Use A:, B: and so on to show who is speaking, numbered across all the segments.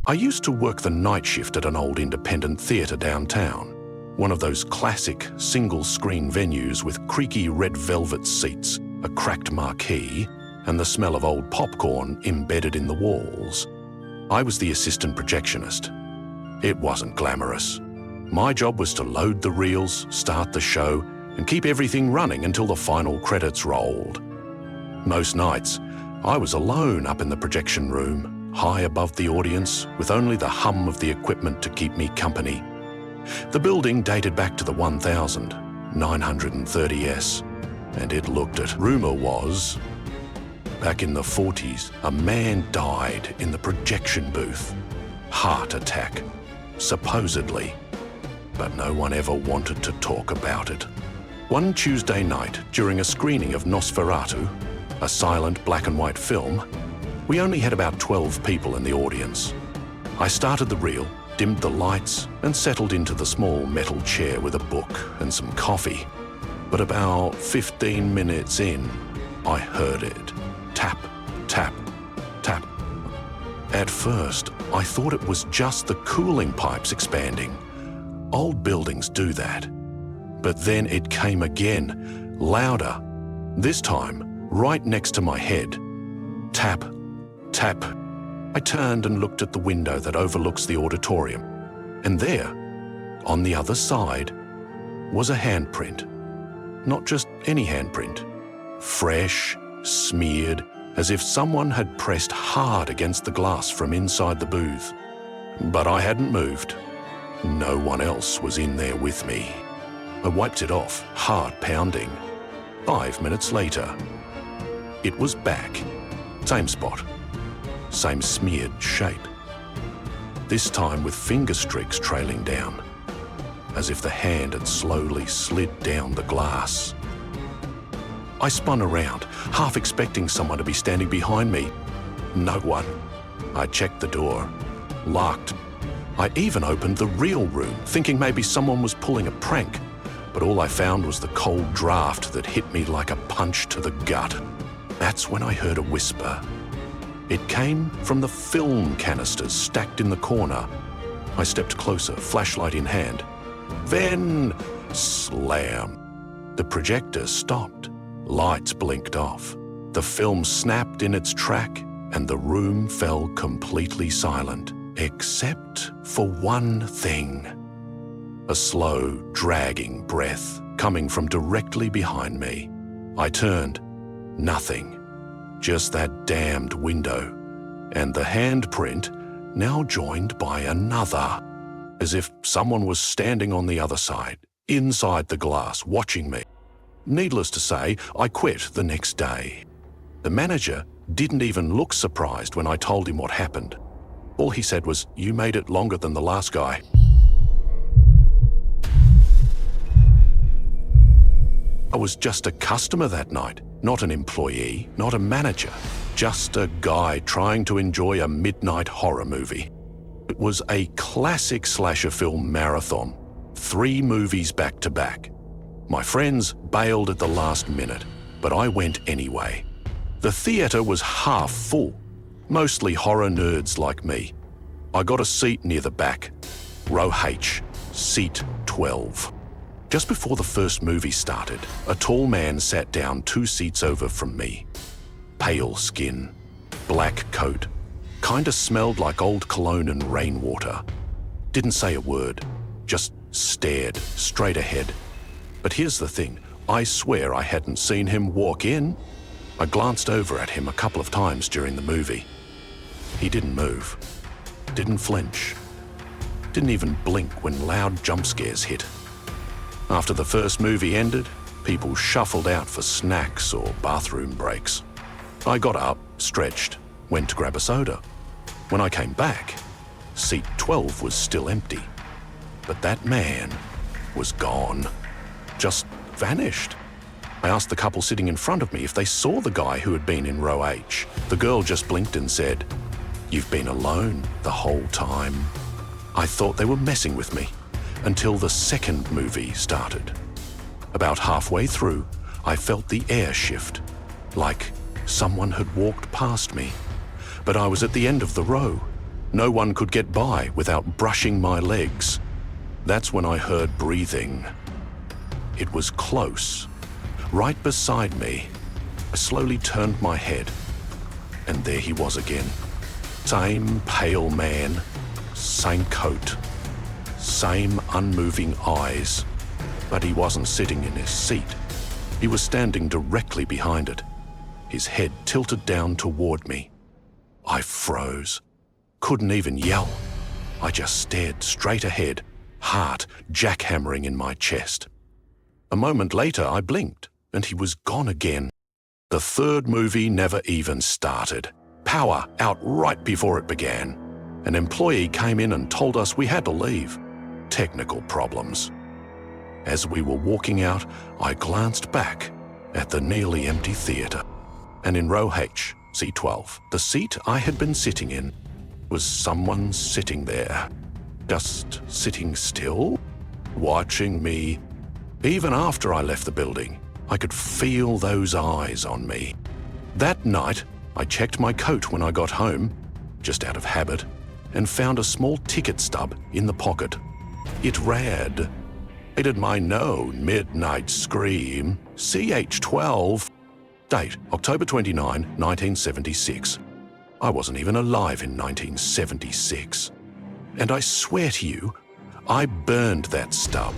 A: I used to work the night shift at an old independent theatre downtown, one of those classic single-screen venues with creaky red velvet seats, a cracked marquee, and the smell of old popcorn embedded in the walls. I was the assistant projectionist. It wasn't glamorous. My job was to load the reels, start the show, and keep everything running until the final credits rolled. Most nights, I was alone up in the projection room, high above the audience, with only the hum of the equipment to keep me company. The building dated back to the 1930s, and it looked at. Rumor was, back in the 40s, a man died in the projection booth. Heart attack, supposedly. But no one ever wanted to talk about it. One Tuesday night, during a screening of Nosferatu, a silent black and white film, we only had about 12 people in the audience. I started the reel, dimmed the lights, and settled into the small metal chair with a book and some coffee. But about 15 minutes in, I heard it. Tap, tap, tap. At first, I thought it was just the cooling pipes expanding. Old buildings do that. But then it came again, louder. This time, right next to my head. Tap, tap. I turned and looked at the window that overlooks the auditorium. And there, on the other side, was a handprint. Not just any handprint. Fresh, smeared, as if someone had pressed hard against the glass from inside the booth. But I hadn't moved. No one else was in there with me. I wiped it off, heart pounding. 5 minutes later, it was back. Same spot. Same smeared shape. This time with finger streaks trailing down, as if the hand had slowly slid down the glass. I spun around, half expecting someone to be standing behind me. No one. I checked the door. Locked. I even opened the real room, thinking maybe someone was pulling a prank, but all I found was the cold draft that hit me like a punch to the gut. That's when I heard a whisper. It came from the film canisters stacked in the corner. I stepped closer, flashlight in hand. Then, slam. The projector stopped. Lights blinked off. The film snapped in its track, and the room fell completely silent, except for one thing. A slow, dragging breath coming from directly behind me. I turned. Nothing. Just that damned window. And the handprint, now joined by another. As if someone was standing on the other side, inside the glass, watching me. Needless to say, I quit the next day. The manager didn't even look surprised when I told him what happened. All he said was, "You made it longer than the last guy." I was just a customer that night, not an employee, not a manager, just a guy trying to enjoy a midnight horror movie. It was a classic slasher film marathon, 3 movies back to back. My friends bailed at the last minute, but I went anyway. The theatre was half full, mostly horror nerds like me. I got a seat near the back, row H, seat 12. Just before the first movie started, a tall man sat down 2 seats over from me. Pale skin, black coat, kinda smelled like old cologne and rainwater. Didn't say a word, just stared straight ahead. But here's the thing, I swear I hadn't seen him walk in. I glanced over at him a couple of times during the movie. He didn't move, didn't flinch, didn't even blink when loud jump scares hit. After the first movie ended, people shuffled out for snacks or bathroom breaks. I got up, stretched, went to grab a soda. When I came back, seat 12 was still empty. But that man was gone. Just vanished. I asked the couple sitting in front of me if they saw the guy who had been in row H. The girl just blinked and said, "You've been alone the whole time." I thought they were messing with me until the second movie started. About halfway through, I felt the air shift, like someone had walked past me. But I was at the end of the row, No one could get by without brushing my legs. That's when I heard breathing. It was close, right beside me. I slowly turned my head, and there he was again. Same pale man, same coat, same unmoving eyes, but he wasn't sitting in his seat. He was standing directly behind it, his head tilted down toward me. I froze, couldn't even yell. I just stared straight ahead, heart jackhammering in my chest. A moment later, I blinked, and he was gone again. The third movie never even started. Power out right before it began. An employee came in and told us we had to leave. Technical problems. As we were walking out, I glanced back at the nearly empty theatre. And in row H, C12, the seat I had been sitting in, was someone sitting there. Just sitting still, watching me. Even after I left the building, I could feel those eyes on me. That night, I checked my coat when I got home, just out of habit, and found a small ticket stub in the pocket. It read, "Hated my known midnight scream, CH12, date October 29, 1976. I wasn't even alive in 1976. And I swear to you, I burned that stub.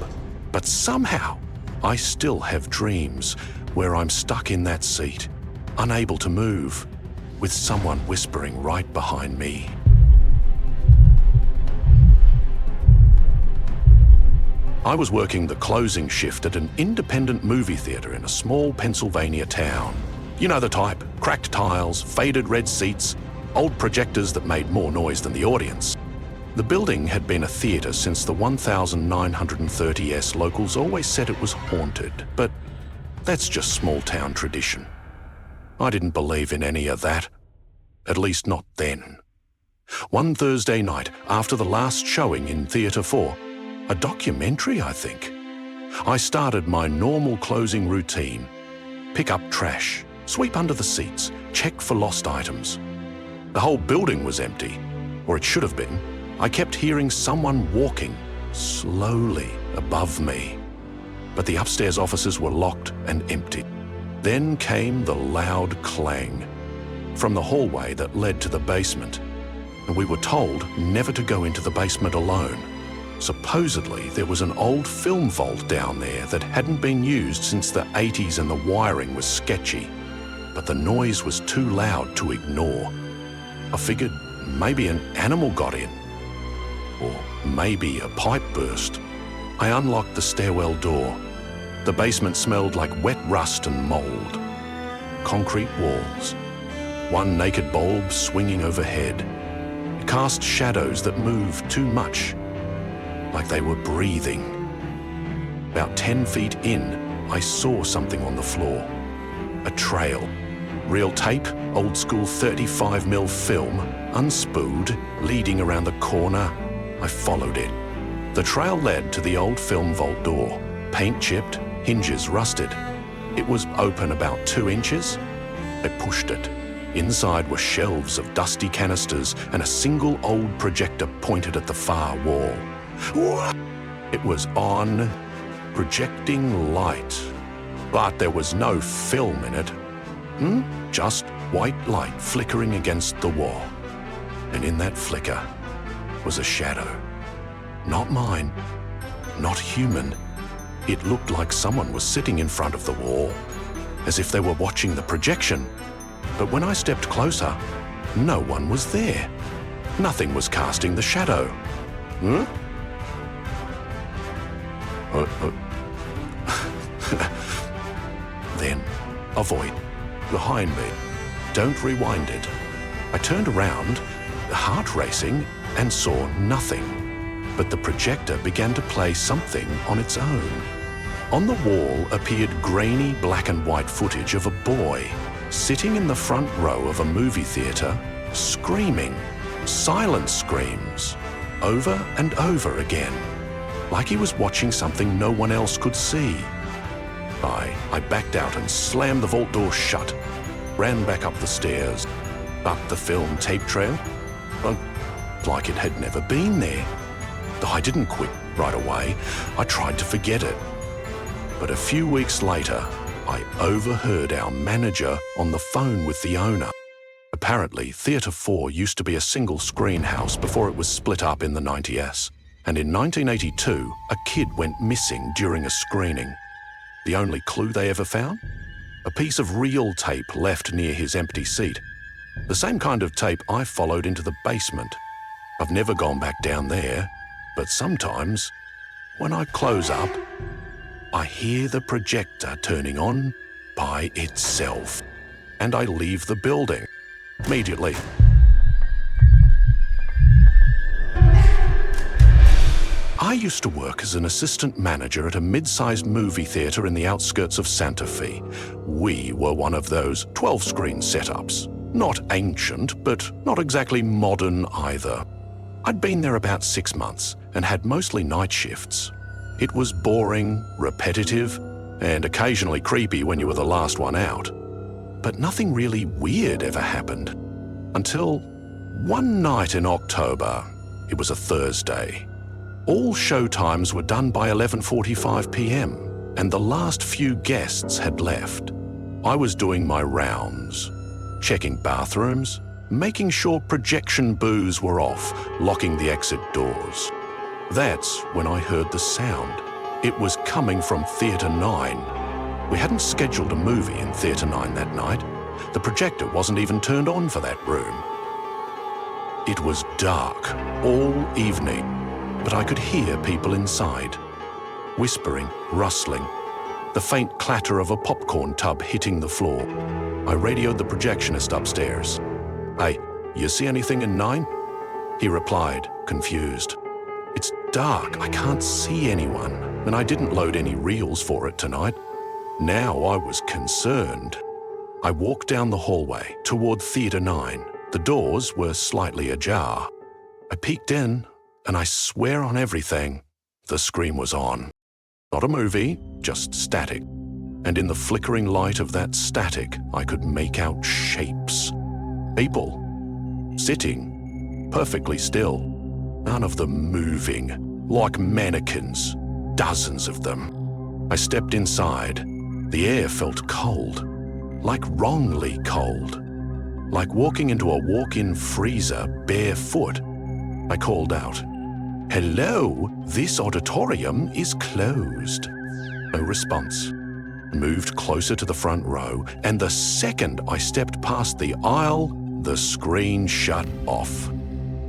A: But somehow, I still have dreams where I'm stuck in that seat, unable to move, with someone whispering right behind me." I was working the closing shift at an independent movie theatre in a small Pennsylvania town. You know the type, cracked tiles, faded red seats, old projectors that made more noise than the audience. The building had been a theatre since the 1930s. Locals always said it was haunted, but that's just small-town tradition. I didn't believe in any of that, at least not then. One Thursday night, after the last showing in Theatre 4, a documentary, I think, I started my normal closing routine. Pick up trash, sweep under the seats, check for lost items. The whole building was empty, or it should have been. I kept hearing someone walking slowly above me, but the upstairs offices were locked and empty. Then came the loud clang from the hallway that led to the basement, and we were told never to go into the basement alone. Supposedly, there was an old film vault down there that hadn't been used since the 80s and the wiring was sketchy, but the noise was too loud to ignore. I figured maybe an animal got in, or maybe a pipe burst. I unlocked the stairwell door. The basement smelled like wet rust and mold. Concrete walls. One naked bulb swinging overhead. It cast shadows that moved too much, like they were breathing. About 10 feet in, I saw something on the floor. A trail. Real tape, old school 35mm film, unspooled, leading around the corner. I followed it. The trail led to the old film vault door. Paint chipped, hinges rusted. It was open about 2 inches. I pushed it. Inside were shelves of dusty canisters and a single old projector pointed at the far wall. It was on, projecting light, but there was no film in it. Just white light flickering against the wall. And in that flicker was a shadow. Not mine, not human. It looked like someone was sitting in front of the wall, as if they were watching the projection. But when I stepped closer, no one was there. Nothing was casting the shadow. Then, a voice behind me. Don't rewind it. I turned around, heart racing, and saw nothing. But the projector began to play something on its own. On the wall appeared grainy black and white footage of a boy sitting in the front row of a movie theatre, screaming, silent screams, over and over again, like he was watching something no one else could see. I backed out and slammed the vault door shut, ran back up the stairs, up the film tape trail. like it had never been there. I didn't quit right away. I tried to forget it. But a few weeks later, I overheard our manager on the phone with the owner. Apparently, Theatre 4 used to be a single-screen house before it was split up in the 90s. And in 1982, a kid went missing during a screening. The only clue they ever found? A piece of reel tape left near his empty seat. The same kind of tape I followed into the basement. I've never gone back down there, but sometimes, when I close up, I hear the projector turning on by itself, and I leave the building immediately. I used to work as an assistant manager at a mid-sized movie theatre in the outskirts of Santa Fe. We were one of those 12-screen setups. Not ancient, but not exactly modern either. I'd been there about 6 months and had mostly night shifts. It was boring, repetitive, and occasionally creepy when you were the last one out. But nothing really weird ever happened. Until one night in October. It was a Thursday. All show times were done by 11:45 p.m, and the last few guests had left. I was doing my rounds, checking bathrooms, making sure projection booths were off, locking the exit doors. That's when I heard the sound. It was coming from Theatre 9. We hadn't scheduled a movie in Theatre 9 that night. The projector wasn't even turned on for that room. It was dark all evening, but I could hear people inside. Whispering, rustling, the faint clatter of a popcorn tub hitting the floor. I radioed the projectionist upstairs. "Hey, you see anything in 9? He replied, confused. "It's dark, I can't see anyone, and I didn't load any reels for it tonight." Now I was concerned. I walked down the hallway toward Theatre 9. The doors were slightly ajar. I peeked in, and I swear on everything, the screen was on. Not a movie, just static. And in the flickering light of that static, I could make out shapes. People. Sitting. Perfectly still. None of them moving. Like mannequins. Dozens of them. I stepped inside. The air felt cold. Like wrongly cold. Like walking into a walk-in freezer barefoot. I called out, "Hello, this auditorium is closed." No response. Moved closer to the front row, and the second I stepped past the aisle, the screen shut off.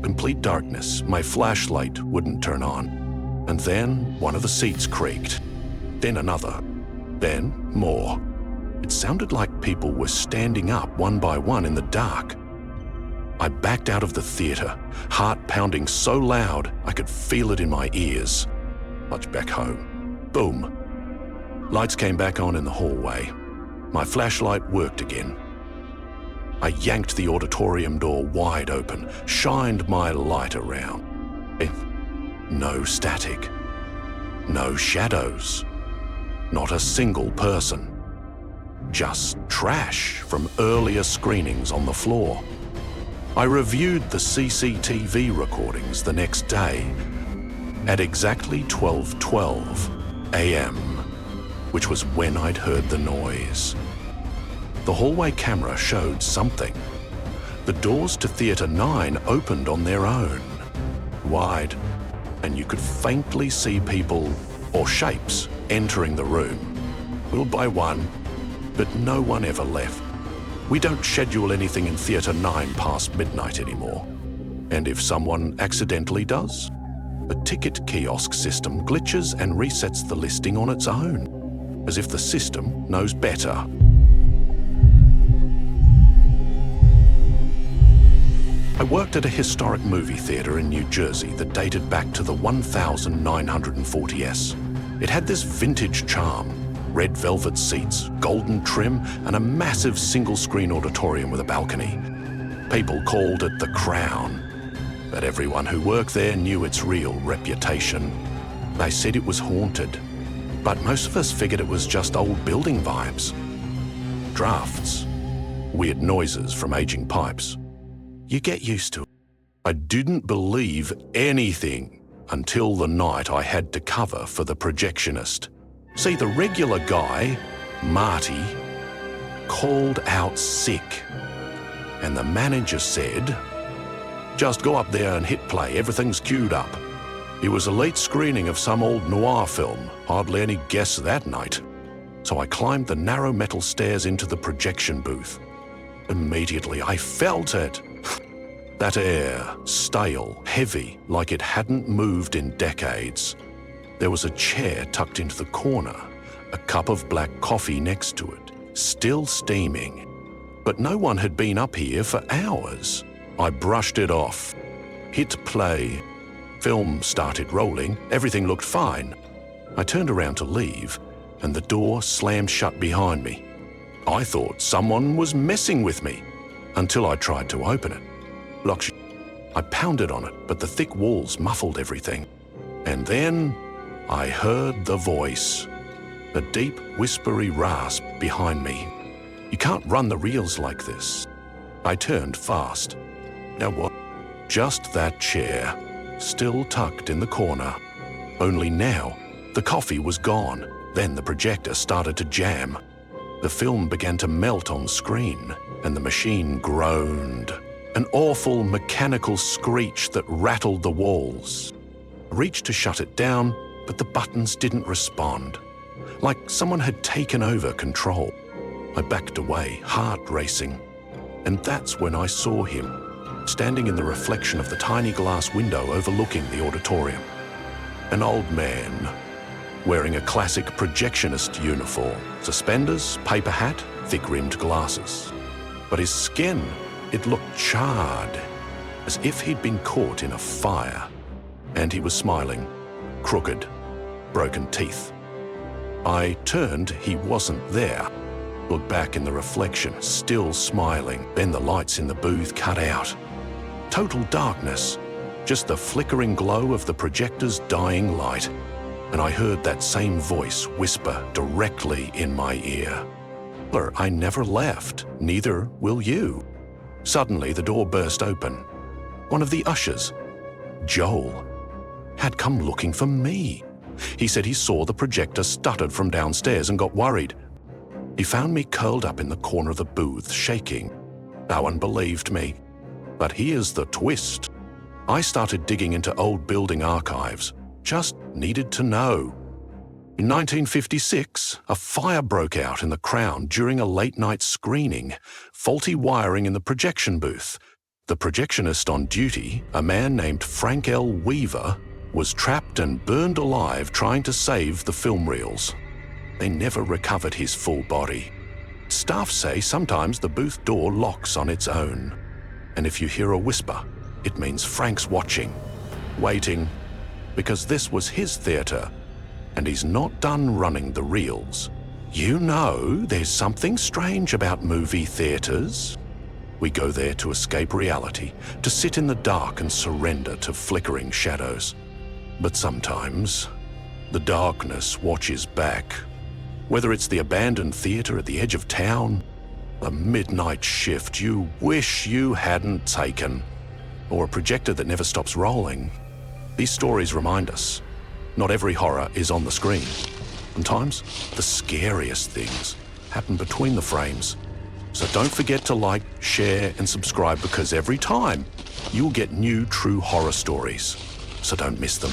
A: Complete darkness, my flashlight wouldn't turn on. And then one of the seats creaked. Then another. Then more. It sounded like people were standing up one by one in the dark. I backed out of the theatre, heart pounding so loud I could feel it in my ears. Much back home. Boom. Lights came back on in the hallway. My flashlight worked again. I yanked the auditorium door wide open, shined my light around. No static. No shadows. Not a single person. Just trash from earlier screenings on the floor. I reviewed the CCTV recordings the next day at exactly 12:12 a.m., which was when I'd heard the noise. The hallway camera showed something. The doors to Theatre 9 opened on their own, wide, and you could faintly see people or shapes entering the room, one by one, but no one ever left. We don't schedule anything in Theatre 9 past midnight anymore. And if someone accidentally does, the ticket kiosk system glitches and resets the listing on its own, as if the system knows better. I worked at a historic movie theatre in New Jersey that dated back to the 1940s. It had this vintage charm. Red velvet seats, golden trim, and a massive single-screen auditorium with a balcony. People called it the Crown, but everyone who worked there knew its real reputation. They said it was haunted, but most of us figured it was just old building vibes. Drafts, weird noises from aging pipes. You get used to it. I didn't believe anything until the night I had to cover for the projectionist. See, the regular guy, Marty, called out sick, and the manager said, "Just go up there and hit play, everything's queued up." It was a late screening of some old noir film, hardly any guests that night. So I climbed the narrow metal stairs into the projection booth. Immediately I felt it. That air, stale, heavy, like it hadn't moved in decades. There was a chair tucked into the corner, a cup of black coffee next to it, still steaming. But no one had been up here for hours. I brushed it off, hit play. Film started rolling, everything looked fine. I turned around to leave, and the door slammed shut behind me. I thought someone was messing with me, until I tried to open it. I pounded on it, but the thick walls muffled everything. And then I heard the voice, a deep, whispery rasp behind me. "You can't run the reels like this." I turned fast. Now what? Just that chair, still tucked in the corner. Only now, the coffee was gone. Then the projector started to jam. The film began to melt on screen, and the machine groaned. An awful mechanical screech that rattled the walls. I reached to shut it down, but the buttons didn't respond. Like someone had taken over control. I backed away, heart racing. And that's when I saw him, standing in the reflection of the tiny glass window overlooking the auditorium. An old man, wearing a classic projectionist uniform, suspenders, paper hat, thick-rimmed glasses. But his skin, it looked charred, as if he'd been caught in a fire. And he was smiling, crooked, broken teeth. I turned, he wasn't there. Looked back in the reflection, still smiling. Then the lights in the booth cut out. Total darkness, just the flickering glow of the projector's dying light. And I heard that same voice whisper directly in my ear. "I never left, neither will you." Suddenly, the door burst open. One of the ushers, Joel, had come looking for me. He said he saw the projector stuttered from downstairs and got worried. He found me curled up in the corner of the booth, shaking. No one believed me. But here's the twist. I started digging into old building archives. Just needed to know. In 1956, a fire broke out in the Crown during a late-night screening. Faulty wiring in the projection booth. The projectionist on duty, a man named Frank L. Weaver, was trapped and burned alive trying to save the film reels. They never recovered his full body. Staff say sometimes the booth door locks on its own. And if you hear a whisper, it means Frank's watching, waiting, because this was his theatre, and he's not done running the reels. You know, there's something strange about movie theatres. We go there to escape reality, to sit in the dark and surrender to flickering shadows. But sometimes, the darkness watches back. Whether it's the abandoned theatre at the edge of town, a midnight shift you wish you hadn't taken, or a projector that never stops rolling, these stories remind us, not every horror is on the screen. Sometimes, the scariest things happen between the frames. So don't forget to like, share, and subscribe, because every time, you'll get new true horror stories. So don't miss them.